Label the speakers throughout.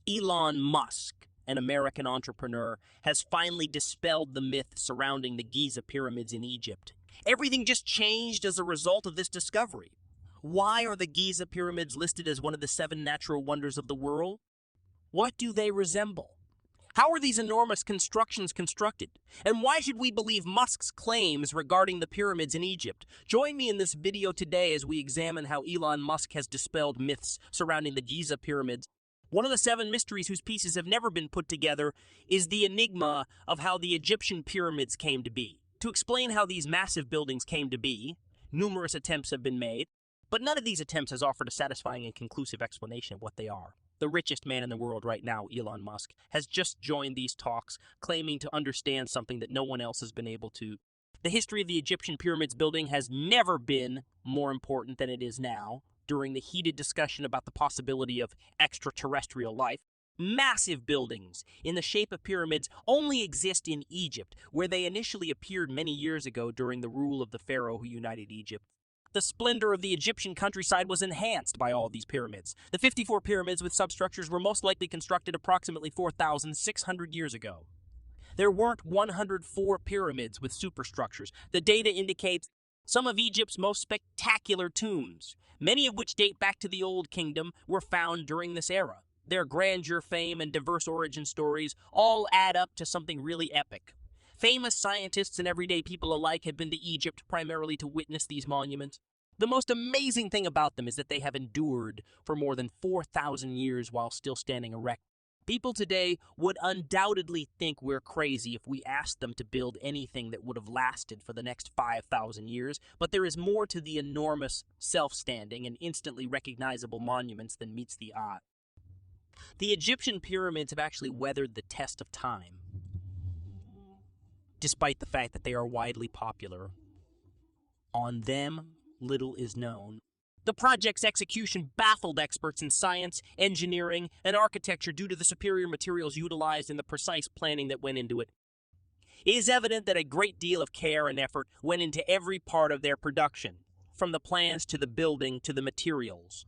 Speaker 1: Elon Musk, an American entrepreneur, has finally dispelled the myth surrounding the Giza pyramids in Egypt. Everything just changed as a result of this discovery. Why are the Giza pyramids listed as one of the 7 natural wonders of the world? What do they resemble? How are these enormous constructions constructed? And why should we believe Musk's claims regarding the pyramids in Egypt? Join me in this video today as we examine how Elon Musk has dispelled myths surrounding the Giza pyramids. One of the 7 mysteries whose pieces have never been put together is the enigma of how the Egyptian pyramids came to be. To explain how these massive buildings came to be, numerous attempts have been made, but none of these attempts has offered a satisfying and conclusive explanation of what they are. The richest man in the world right now, Elon Musk, has just joined these talks, claiming to understand something that no one else has been able to. The history of the Egyptian pyramids building has never been more important than it is now. During the heated discussion about the possibility of extraterrestrial life, massive buildings in the shape of pyramids only exist in Egypt, where they initially appeared many years ago during the rule of the pharaoh who united Egypt. The splendor of the Egyptian countryside was enhanced by all these pyramids. The 54 pyramids with substructures were most likely constructed approximately 4,600 years ago. There weren't 104 pyramids with superstructures. The data indicates some of Egypt's most spectacular tombs, many of which date back to the Old Kingdom, were found during this era. Their grandeur, fame, and diverse origin stories all add up to something really epic. Famous scientists and everyday people alike have been to Egypt primarily to witness these monuments. The most amazing thing about them is that they have endured for more than 4,000 years while still standing erect. People today would undoubtedly think we're crazy if we asked them to build anything that would have lasted for the next 5,000 years, but there is more to the enormous, self-standing, and instantly recognizable monuments than meets the eye. The Egyptian pyramids have actually weathered the test of time, despite the fact that they are widely popular. On them, little is known. The project's execution baffled experts in science, engineering, and architecture due to the superior materials utilized and the precise planning that went into it. It is evident that a great deal of care and effort went into every part of their production, from the plans to the building to the materials.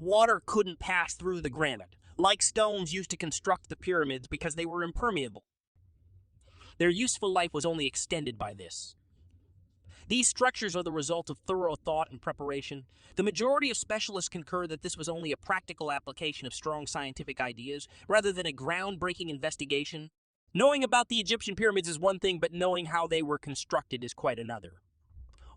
Speaker 1: Water couldn't pass through the granite, like stones used to construct the pyramids, because they were impermeable. Their useful life was only extended by this. These structures are the result of thorough thought and preparation. The majority of specialists concur that this was only a practical application of strong scientific ideas, rather than a groundbreaking investigation. Knowing about the Egyptian pyramids is one thing, but knowing how they were constructed is quite another.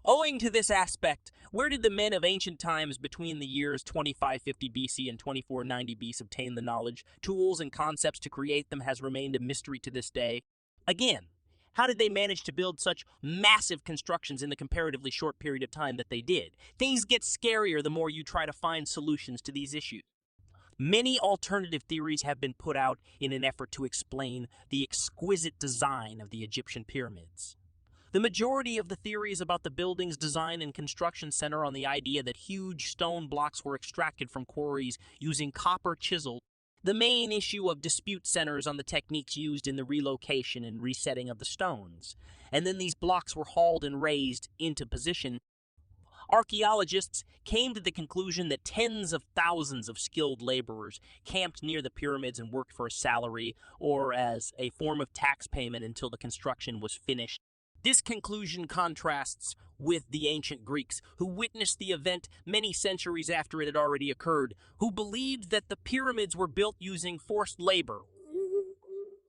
Speaker 1: Owing to this aspect, where did the men of ancient times between the years 2550 BC and 2490 BC obtain the knowledge, tools, and concepts to create them has remained a mystery to this day. Again, how did they manage to build such massive constructions in the comparatively short period of time that they did? Things get scarier the more you try to find solutions to these issues. Many alternative theories have been put out in an effort to explain the exquisite design of the Egyptian pyramids. The majority of the theories about the building's design and construction center on the idea that huge stone blocks were extracted from quarries using copper chisel. The main issue of dispute centers on the techniques used in the relocation and resetting of the stones. And then these blocks were hauled and raised into position. Archaeologists came to the conclusion that tens of thousands of skilled laborers camped near the pyramids and worked for a salary or as a form of tax payment until the construction was finished. This conclusion contrasts with the ancient Greeks, who witnessed the event many centuries after it had already occurred, who believed that the pyramids were built using forced labor.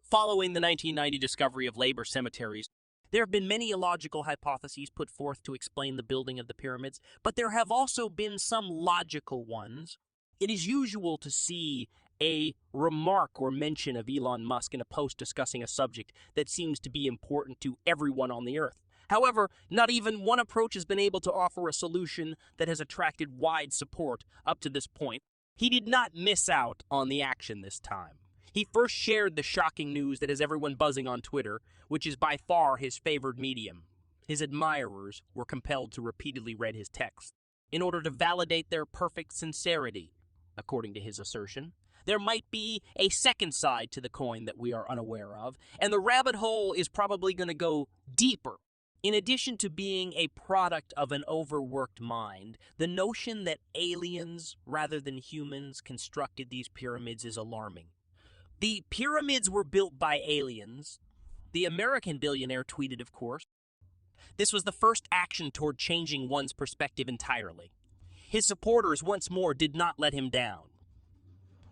Speaker 1: Following the 1990 discovery of labor cemeteries, there have been many illogical hypotheses put forth to explain the building of the pyramids, but there have also been some logical ones. It is usual to see a remark or mention of Elon Musk in a post discussing a subject that seems to be important to everyone on the earth. However, not even one approach has been able to offer a solution that has attracted wide support up to this point. He did not miss out on the action this time. He first shared the shocking news that has everyone buzzing on Twitter, which is by far his favored medium. His admirers were compelled to repeatedly read his text in order to validate their perfect sincerity, according to his assertion. There might be a second side to the coin that we are unaware of, and the rabbit hole is probably going to go deeper. In addition to being a product of an overworked mind, the notion that aliens, rather than humans, constructed these pyramids is alarming. The pyramids were built by aliens. The American billionaire tweeted, of course. This was the first action toward changing one's perspective entirely. His supporters once more did not let him down.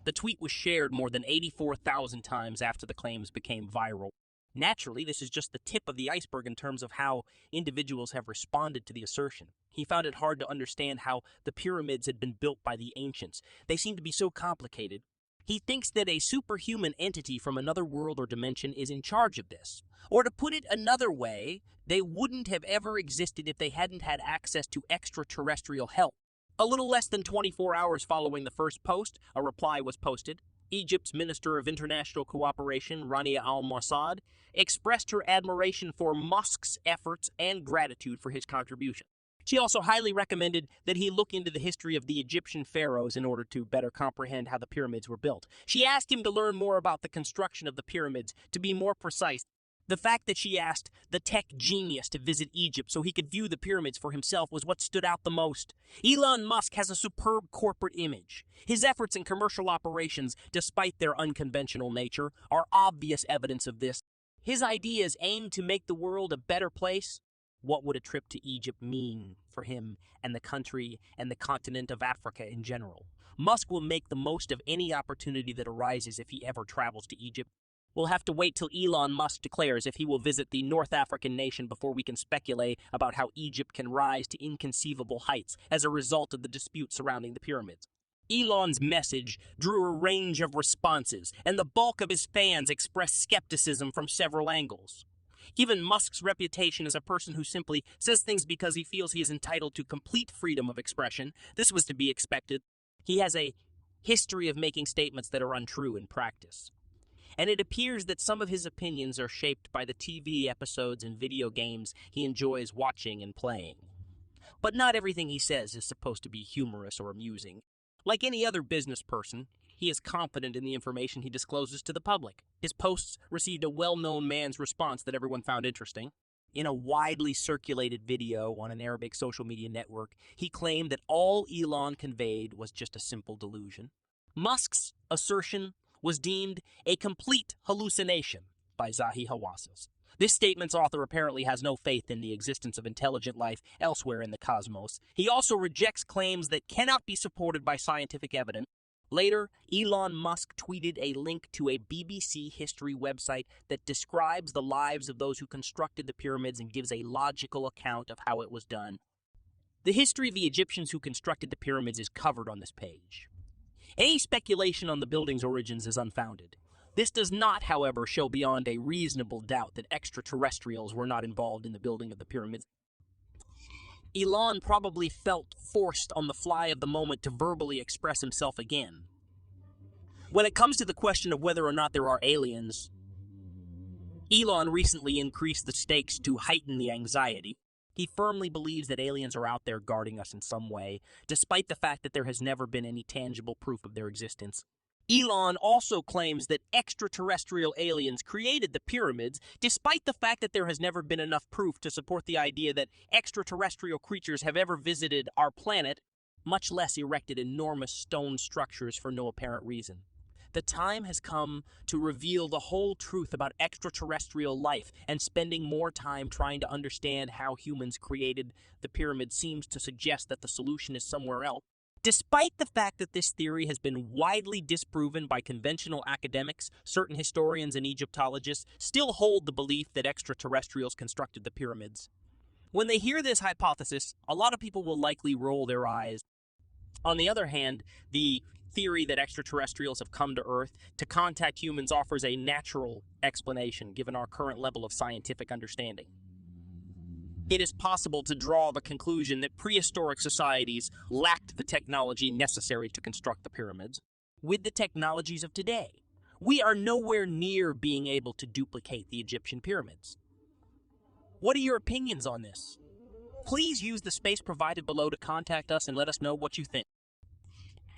Speaker 1: The tweet was shared more than 84,000 times after the claims became viral. Naturally, this is just the tip of the iceberg in terms of how individuals have responded to the assertion. He found it hard to understand how the pyramids had been built by the ancients. They seem to be so complicated. He thinks that a superhuman entity from another world or dimension is in charge of this. Or to put it another way, they wouldn't have ever existed if they hadn't had access to extraterrestrial help. A little less than 24 hours following the first post, a reply was posted. Egypt's Minister of International Cooperation, Rania al-Mossad, expressed her admiration for Musk's efforts and gratitude for his contribution. She also highly recommended that he look into the history of the Egyptian pharaohs in order to better comprehend how the pyramids were built. She asked him to learn more about the construction of the pyramids. To be more precise, the fact that she asked the tech genius to visit Egypt so he could view the pyramids for himself was what stood out the most. Elon Musk has a superb corporate image. His efforts in commercial operations, despite their unconventional nature, are obvious evidence of this. His ideas aim to make the world a better place. What would a trip to Egypt mean for him and the country and the continent of Africa in general? Musk will make the most of any opportunity that arises if he ever travels to Egypt. We'll have to wait till Elon Musk declares if he will visit the North African nation before we can speculate about how Egypt can rise to inconceivable heights as a result of the dispute surrounding the pyramids. Elon's message drew a range of responses, and the bulk of his fans expressed skepticism from several angles. Given Musk's reputation as a person who simply says things because he feels he is entitled to complete freedom of expression, this was to be expected. He has a history of making statements that are untrue in practice. And it appears that some of his opinions are shaped by the TV episodes and video games he enjoys watching and playing. But not everything he says is supposed to be humorous or amusing. Like any other business person, he is confident in the information he discloses to the public. His posts received a well-known man's response that everyone found interesting. In a widely circulated video on an Arabic social media network, he claimed that all Elon conveyed was just a simple delusion. Musk's assertion was deemed a complete hallucination by Zahi Hawass. This statement's author apparently has no faith in the existence of intelligent life elsewhere in the cosmos. He also rejects claims that cannot be supported by scientific evidence. Later, Elon Musk tweeted a link to a BBC history website that describes the lives of those who constructed the pyramids and gives a logical account of how it was done. The history of the Egyptians who constructed the pyramids is covered on this page. Any speculation on the building's origins is unfounded. This does not, however, show beyond a reasonable doubt that extraterrestrials were not involved in the building of the pyramids. Elon probably felt forced on the fly of the moment to verbally express himself again. When it comes to the question of whether or not there are aliens, Elon recently increased the stakes to heighten the anxiety. He firmly believes that aliens are out there guarding us in some way, despite the fact that there has never been any tangible proof of their existence. Elon also claims that extraterrestrial aliens created the pyramids, despite the fact that there has never been enough proof to support the idea that extraterrestrial creatures have ever visited our planet, much less erected enormous stone structures for no apparent reason. The time has come to reveal the whole truth about extraterrestrial life, and spending more time trying to understand how humans created the pyramid seems to suggest that the solution is somewhere else. Despite the fact that this theory has been widely disproven by conventional academics, certain historians and Egyptologists still hold the belief that extraterrestrials constructed the pyramids. When they hear this hypothesis, a lot of people will likely roll their eyes. On the other hand, the theory that extraterrestrials have come to Earth to contact humans offers a natural explanation given our current level of scientific understanding. It is possible to draw the conclusion that prehistoric societies lacked the technology necessary to construct the pyramids. With the technologies of today, we are nowhere near being able to duplicate the Egyptian pyramids. What are your opinions on this? Please use the space provided below to contact us and let us know what you think.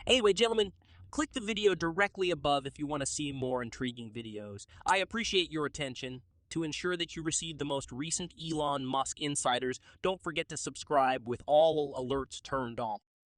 Speaker 1: Anyway, gentlemen, click the video directly above if you want to see more intriguing videos. I appreciate your attention. To ensure that you receive the most recent Elon Musk insiders, don't forget to subscribe with all alerts turned on.